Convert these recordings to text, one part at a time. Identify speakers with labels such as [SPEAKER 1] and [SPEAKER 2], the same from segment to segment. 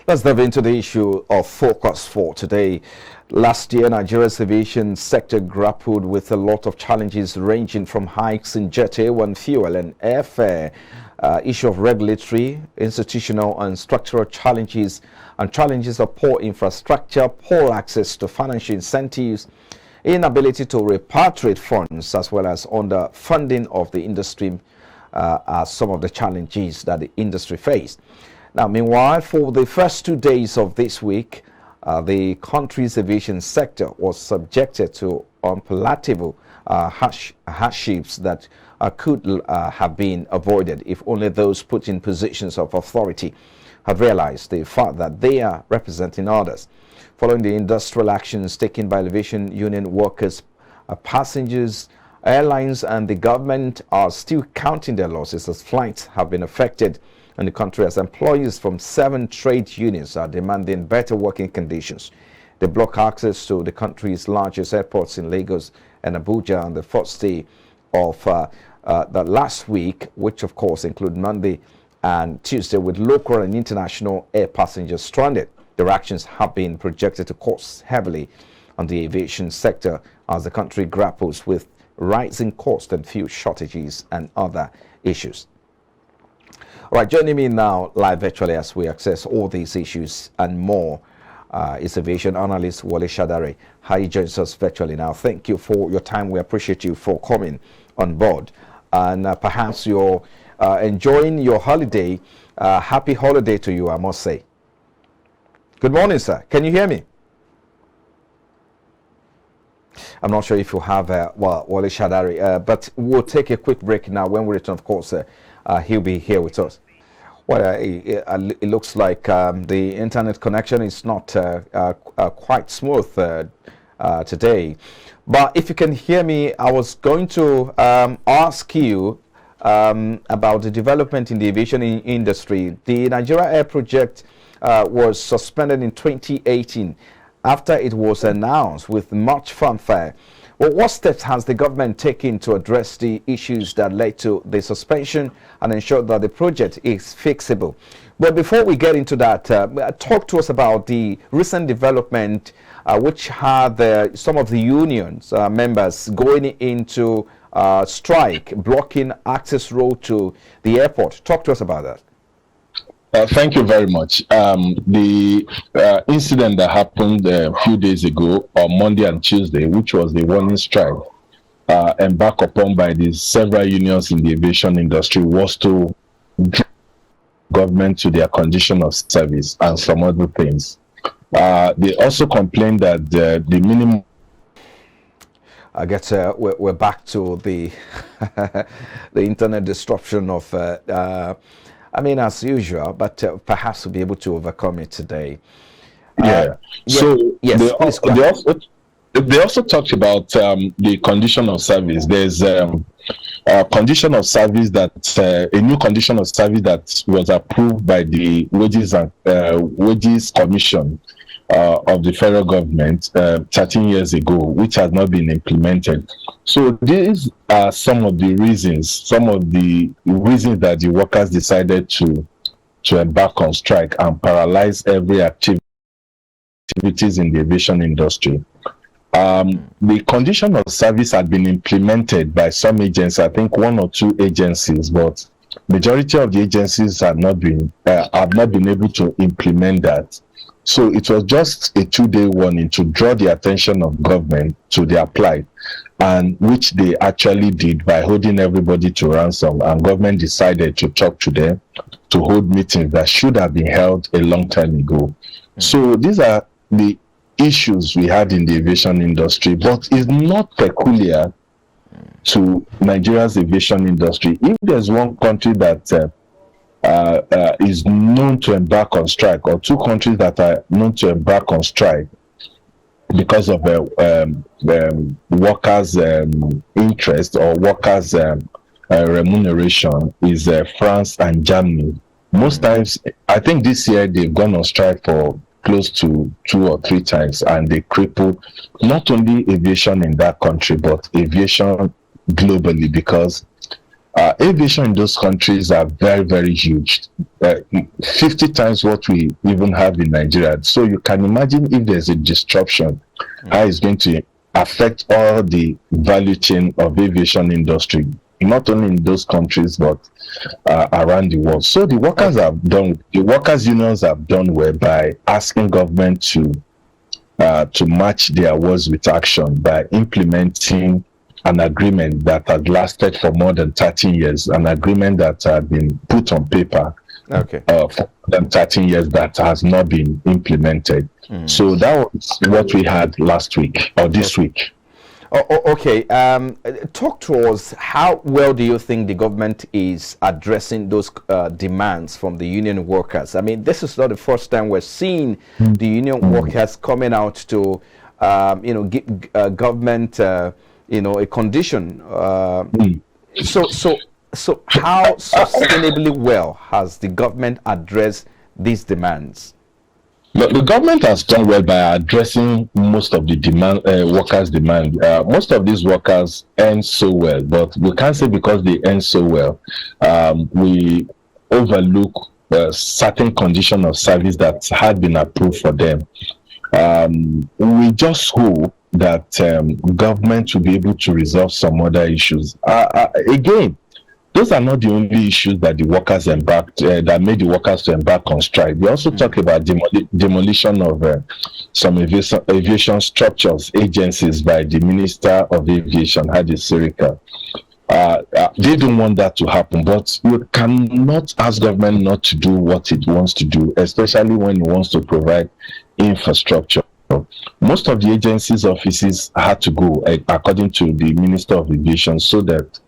[SPEAKER 1] Let's dive into the issue of focus for today. Last year, Nigeria's aviation sector grappled with a lot of challenges ranging from hikes in jet A1 fuel and airfare, issue of regulatory, institutional and structural challenges, and challenges of poor infrastructure, poor access to financial incentives, inability to repatriate funds, as well as underfunding of the industry are some of the challenges that the industry faced. Now, meanwhile, for the first 2 days of this week, the country's aviation sector was subjected to unpalatable hardships that could have been avoided if only those put in positions of authority have realized the fact that they are representing others. Following the industrial actions taken by aviation union workers, passengers, airlines and the government are still counting their losses as flights have been affected in the country, as employees from 7 trade unions are demanding better working conditions. They block access to the country's largest airports in Lagos and Abuja on the first day of the last week, which of course include Monday and Tuesday, with local and international air passengers stranded. Their actions have been projected to cost heavily on the aviation sector as the country grapples with rising costs and fuel shortages and other issues. All right, joining me now live virtually as we access all these issues and more is aviation analyst Wole Shadare. He joins us virtually now. Thank you for your time. We appreciate you for coming on board. And perhaps you're enjoying your holiday. Happy holiday to you, I must say. Good morning, sir. Can you hear me? I'm not sure if you have Wole Shadare, but we'll take a quick break now. When we return, of course, he'll be here with us. Well, it looks like the internet connection is not quite smooth today. But if you can hear me, I was going to ask you about the development in the aviation industry. The Nigeria Air project was suspended in 2018 after it was announced with much fanfare. Well, what steps has the government taken to address the issues that led to the suspension and ensure that the project is fixable? But before we get into that, talk to us about the recent development which had some of the unions members going into strike, blocking access road to the airport. Talk to us about that.
[SPEAKER 2] Thank you very much. The incident that happened a few days ago on Monday and Tuesday, which was the warning strike embarked upon by the several unions in the aviation industry, was to draw government to their condition of service and some other things. They also complained that the minimum.
[SPEAKER 1] I guess we're back to the the internet disruption of. I mean, as usual, but perhaps we'll be able to overcome it today.
[SPEAKER 2] So
[SPEAKER 1] yes,
[SPEAKER 2] they also talked about the condition of service. There's a condition of service that a new condition of service that was approved by the Wages Commission of the federal government 13 years ago, which has not been implemented. So these are some of the reasons that the workers decided to embark on strike and paralyze every activities in the aviation industry. The condition of service had been implemented by some agencies, I think 1 or 2 agencies, but majority of the agencies have not been able to implement that. So it was just a 2-day warning to draw the attention of government to their plight, and which they actually did by holding everybody to ransom. And government decided to talk to them, to hold meetings that should have been held a long time ago. So these are the issues we had in the aviation industry, but it's not peculiar to Nigeria's aviation industry. If there's one country that is known to embark on strike, or 2 countries that are known to embark on strike because of workers' interest or workers' remuneration, is France and Germany. Most times, I think this year they've gone on strike for close to 2 or 3 times, and they crippled not only aviation in that country but aviation globally, because Aviation in those countries are very, very huge, 50 times what we even have in Nigeria. So you can imagine if there's a disruption, how it's going to affect all the value chain of aviation industry, not only in those countries but around the world. So the workers unions have done well by asking government to match their words with action by implementing an agreement that had lasted for more than 13 years, an agreement that had been put on paper for more than 13 years that has not been implemented. So that was what we had last week or this week.
[SPEAKER 1] Okay. Talk to us. How well do you think the government is addressing those demands from the union workers? I mean, this is not the first time we're seeing the union workers coming out to, give government, a condition. So how sustainably well has the government addressed these demands?
[SPEAKER 2] The government has done well by addressing most of the workers' demand. Most of these workers earn so well, but we can't say because they earn so well, we overlook certain condition of service that had been approved for them. We just hope that government will be able to resolve some other issues. Again, those are not the only issues that the workers that made the workers to embark on strike. They also talk about demolition of some aviation structures, agencies by the Minister of Aviation, Hadi Sirika. They don't want that to happen, but you cannot ask government not to do what it wants to do, especially when it wants to provide infrastructure. Most of the agencies' offices had to go, according to the Minister of Aviation, so that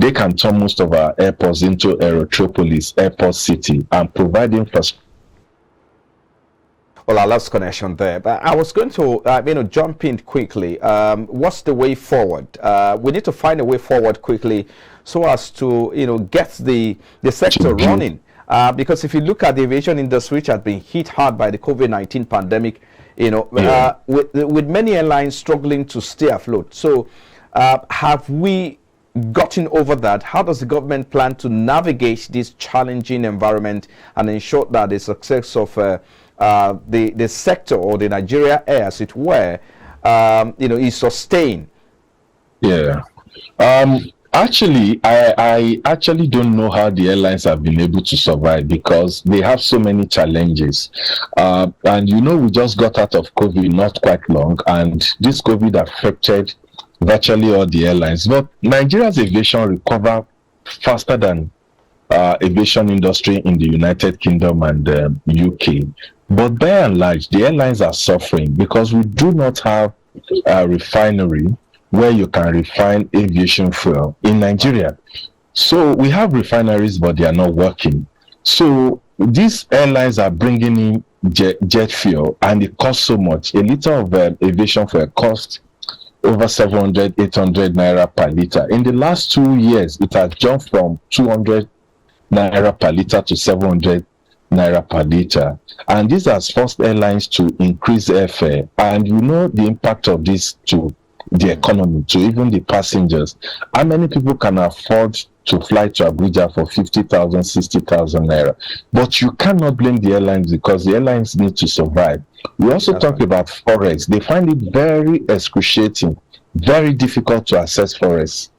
[SPEAKER 2] they can turn most of our airports into Aerotropolis, airport city, and provide infrastructure.
[SPEAKER 1] Well, I lost connection there, but I was going to, jump in quickly. What's the way forward? We need to find a way forward quickly so as to, get the sector running. Because if you look at the aviation industry, which has been hit hard by the COVID-19 pandemic, with many airlines struggling to stay afloat. So, have we gotten over that? How does the government plan to navigate this challenging environment and ensure that the success of the sector, or the Nigeria Air, as it were, is sustained?
[SPEAKER 2] Yeah. Actually, I actually don't know how the airlines have been able to survive because they have so many challenges. And we just got out of COVID not quite long, and this COVID affected virtually all the airlines. But Nigeria's aviation recovered faster than aviation industry in the United Kingdom and UK. But by and large, the airlines are suffering because we do not have a refinery where you can refine aviation fuel in Nigeria. So we have refineries, but they are not working. So these airlines are bringing in jet fuel, and it costs so much. A liter of aviation fuel costs over 700, 800 naira per liter. In the last 2 years, it has jumped from 200 naira per liter to 700 naira per liter. And this has forced airlines to increase airfare. And the impact of this to the economy, to even the passengers. How many people can afford to fly to Abuja for 50,000, 60,000 naira? But you cannot blame the airlines because the airlines need to survive. We also talk about forex. They find it very excruciating, very difficult to access forex.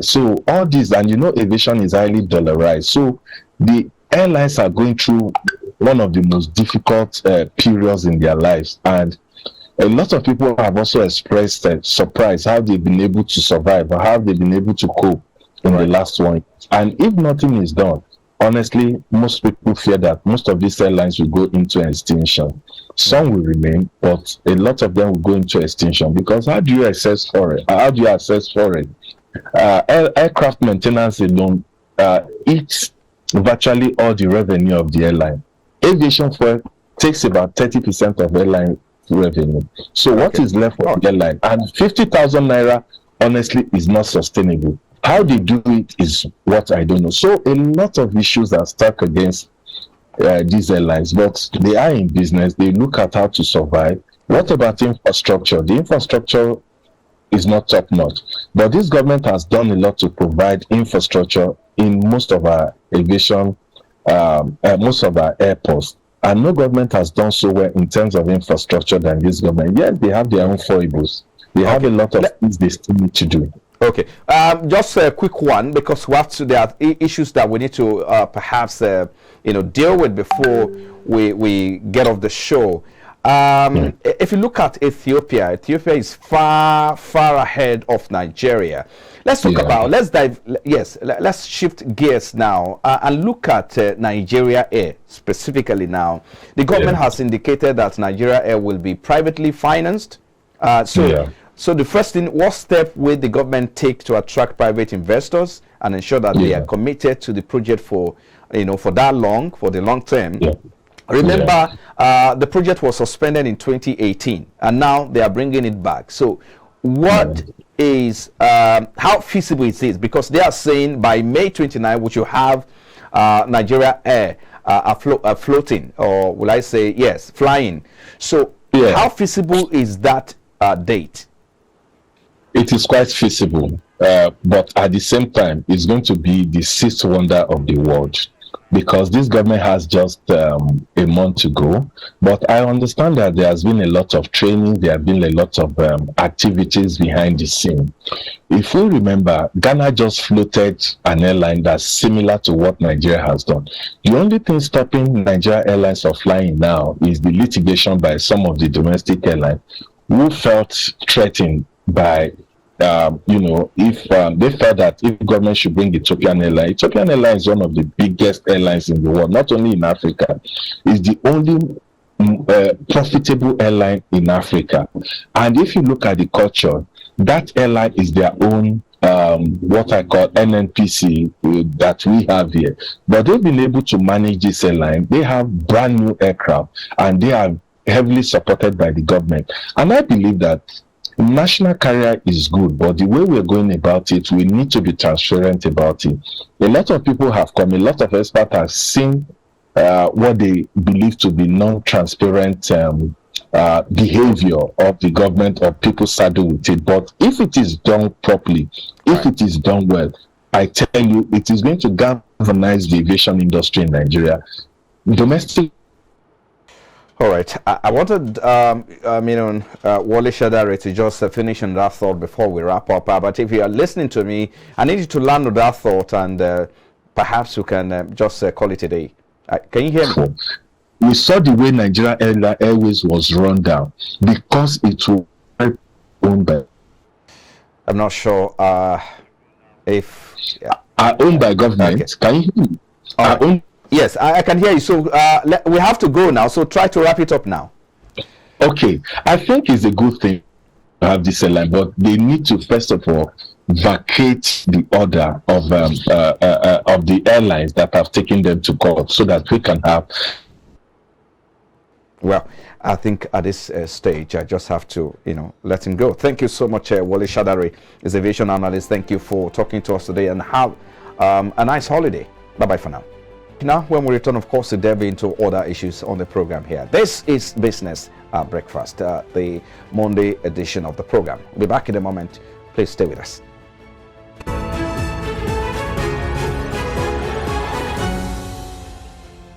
[SPEAKER 2] So all this, and aviation is highly dollarized. So the airlines are going through one of the most difficult periods in their lives. And a lot of people have also expressed surprise how they've been able to survive, or how they've been able to cope in the last one. And if nothing is done, honestly, most people fear that most of these airlines will go into extinction. Some will remain, but a lot of them will go into extinction because how do you access foreign? Aircraft maintenance alone eats virtually all the revenue of the airline. Aviation fuel takes about 30% of airline revenue. So what is left for the airline? And 50,000 naira, honestly, is not sustainable. How they do it is what I don't know. So a lot of issues are stuck against these airlines, but they are in business. They look at how to survive. What about infrastructure? The infrastructure is not top notch. But this government has done a lot to provide infrastructure in most of our aviation, most of our airports. And no government has done so well in terms of infrastructure than this government. Yet they have their own foibles. They have a lot of things they still need to do.
[SPEAKER 1] Okay, just a quick one, because there are issues that we need to perhaps deal with before we get off the show. If you look at Ethiopia is far ahead of Nigeria. Let's talk about, let's shift gears now and look at Nigeria Air specifically now. The government has indicated that Nigeria Air will be privately financed. So the first thing, what step will the government take to attract private investors and ensure that they are committed to the project for the long term? Remember, the project was suspended in 2018, and now they are bringing it back. So, what is how feasible is this? Because they are saying by May 29, we should have Nigeria Air floating, or will I say yes, flying? So, how feasible is that date?
[SPEAKER 2] It is quite feasible, but at the same time, it's going to be the sixth wonder of the world, because this government has just a month to go. But I understand that there has been a lot of training, there have been a lot of activities behind the scene. If we remember, Ghana just floated an airline that's similar to what Nigeria has done. The only thing stopping Nigeria Airlines from flying now is the litigation by some of the domestic airlines who felt threatened by if they felt that if government should bring Ethiopian Airlines is one of the biggest airlines in the world, not only in Africa, is the only profitable airline in Africa. And if you look at the culture, that airline is their own what I call NNPC that we have here. But they've been able to manage this airline. They have brand new aircraft and they are heavily supported by the government. And I believe that national carrier is good, but the way we're going about it, we need to be transparent about it. A lot of people have come, a lot of experts have seen what they believe to be non-transparent behavior of the government, or people saddle with it. But if it is done properly, if it is done well, I tell you, it is going to galvanize the aviation industry in Nigeria. Domestic.
[SPEAKER 1] All right. I wanted Wale Shadare to just finish on that thought before we wrap up. But if you are listening to me, I need you to land on that thought, and perhaps you can just call it a day. Can you hear me?
[SPEAKER 2] We saw the way Nigeria Airways was run down because it was owned by.
[SPEAKER 1] I'm not sure if.
[SPEAKER 2] Are owned by government. Okay. Can you hear me? Owned.
[SPEAKER 1] Yes, I can hear you. So we have to go now. So try to wrap it up now.
[SPEAKER 2] Okay. I think it's a good thing to have this airline, but they need to first of all vacate the order of the airlines that have taken them to court, so that we can have.
[SPEAKER 1] Well, I think at this stage, I just have to, let him go. Thank you so much, Wale Shadare, is aviation analyst. Thank you for talking to us today, and have a nice holiday. Bye-bye for now. Now, when we return, of course, to delve into other issues on the program here. This is Business Breakfast, the Monday edition of the program. We'll be back in a moment. Please stay with us.